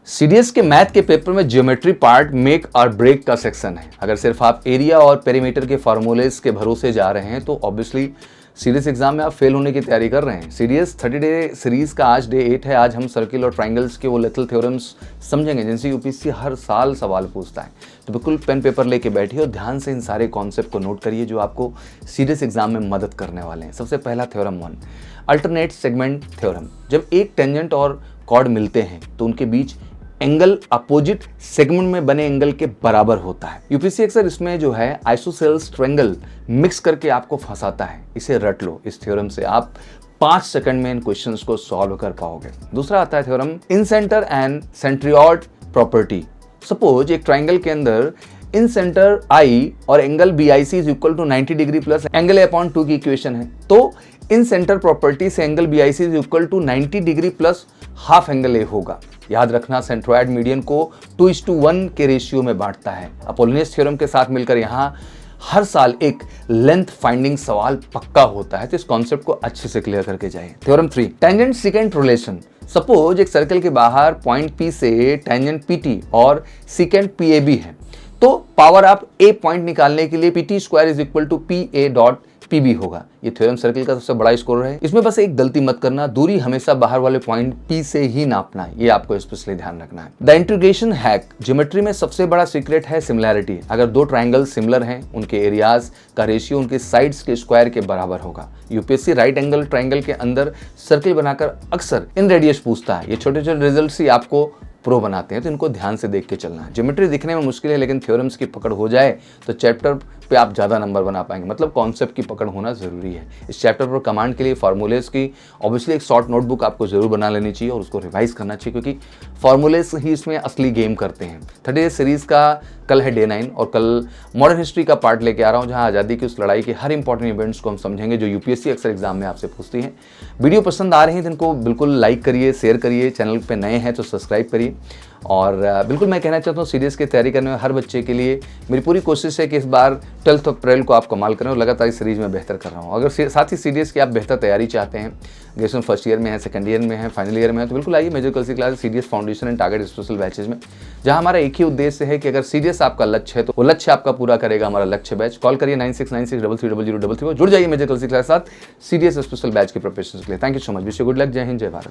CDS के math के paper में ज्योमेट्री पार्ट मेक और ब्रेक का सेक्शन है। अगर सिर्फ आप एरिया और पेरीमीटर के फार्मूलेस के भरोसे जा रहे हैं तो ऑब्वियसली सीडीएस एग्जाम में आप फेल होने की तैयारी कर रहे हैं। सीडीएस 30 डे सीरीज का आज डे 8 है। आज हम सर्किल और ट्राइंगल्स के वो लिटिल थ्योरम्स समझेंगे जिनसे यूपीएससी हर साल सवाल पूछता है। तो बिल्कुल पेन पेपर लेके बैठिए और ध्यान से इन सारे कॉन्सेप्ट को नोट करिए जो आपको सीडीएस एग्जाम में मदद करने वाले हैं। सबसे पहला थ्योरम 1, अल्टरनेट सेगमेंट थ्योरम। जब एक टेंजेंट और कॉर्ड मिलते हैं तो उनके बीच एंगल अपोजिट सेगमेंट में बने एंगल के बराबर होता है। यूपीएससी अक्सर इसमें जो है आइसोसेल्स ट्रायंगल मिक्स करके आपको फंसाता है। इसे रट लो। इस थ्योरम से आप 5 सेकंड में इन क्वेश्चंस को सॉल्व कर पाओगे। दूसरा आता है theorem incentre and centroid property. Suppose एक ट्राइंगल के अंदर इन सेंटर आई और angle BIC is equal to 90 degree plus angle A/2 की इक्वेशन है। तो इन सेंटर प्रॉपर्टी से angle BIC is equal to 90 degree plus half angle A होगा। याद रखना सेंट्रोइड मीडियन को 2:1 के रेशियो में बांटता है। अपोलोनियस थ्योरम के साथ मिलकर यहाँ हर साल एक लेंथ फाइंडिंग सवाल पक्का होता है। तो इस कॉन्सेप्ट को अच्छे से क्लियर करके जाइए। Theorem 3, tangent secant relation. Suppose एक सर्कल के बाहर पॉइंट P से टेंजेंट PT और सीकेंट PAB है। तो पावर आप A पॉइंट निकालने के लिए PT² is equal to PA.PB होगा। ये थ्योरम सर्कल का सबसे बड़ा स्कोर है। इसमें बस एक गलती मत करना, दूरी हमेशा बाहर वाले पॉइंट P से ही नापना है। ये आपको स्पेशली ध्यान रखना है। The integration hack. ज्योमेट्री में सबसे बड़ा सीक्रेट है सिमिलैरिटी। अगर दो ट्राइंगल सिमिलर हैं, उनके एरियाज का रेशियो उनके साइड्स के स्क्वायर के बराबर होगा। यूपीएससी राइट एंगल ट्राइंगल के अंदर सर्कल बनाकर अक्सर इन रेडियस पूछता है। ये छोटे छोटे रिजल्ट ही आपको प्रो बनाते हैं, तो इनको ध्यान से देख के चलना है। ज्योमेट्री दिखने में मुश्किल है, लेकिन थ्योरम्स की पकड़ हो जाए तो चैप्टर पे आप ज़्यादा नंबर बना पाएंगे। मतलब कॉन्सेप्ट की पकड़ होना ज़रूरी है। इस चैप्टर पर कमांड के लिए फार्मूलेस की ऑब्वियसली एक शॉर्ट नोटबुक आपको जरूर बना लेनी चाहिए और उसको रिवाइज करना चाहिए, क्योंकि फार्मूलेस ही इसमें असली गेम करते हैं। 30 सीरीज़ का कल है डे 9 और कल मॉडर्न हिस्ट्री का पार्ट लेके आ रहा हूँ, जहाँ आज़ादी की उस लड़ाई के हर इंपॉर्टेंट इवेंट्स को हम समझेंगे जो यूपीएससी अक्सर एग्जाम में आपसे पूछती हैं। वीडियो पसंद आ रही है तो इनको बिल्कुल लाइक करिए, शेयर करिए। चैनल पे नए हैं तो सब्सक्राइब करिए। और बिल्कुल मैं कहना चाहता हूँ सीडीएस की तैयारी करने में हर बच्चे के लिए मेरी पूरी कोशिश है कि इस बार 12 अप्रैल को आप कमाल करें और लगातार इस सीरीज में बेहतर कर रहा हूँ। अगर साथ ही सीडीएस की आप बेहतर तैयारी चाहते हैं, ग्रेजुएशन फर्स्ट ईयर में है, सेकंड ईयर में है, फाइनल ईयर में है, तो बिल्कुल आइए major Kalsi class CDS foundation and target special batches में, जहाँ हमारा एक ही उद्देश्य है कि अगर सीडीएस आपका लक्ष्य है तो वो लक्ष्य आपका पूरा करेगा हमारा लक्ष्य बैच। कॉल करिए 9696330033। जुड़ जाइए मेजर कल्सी क्लास के साथ सीडीएस स्पेशल बैच के प्रिपरेशन के लिए। Thank you so much. Wish you good luck. जय हिंद, जय भारत।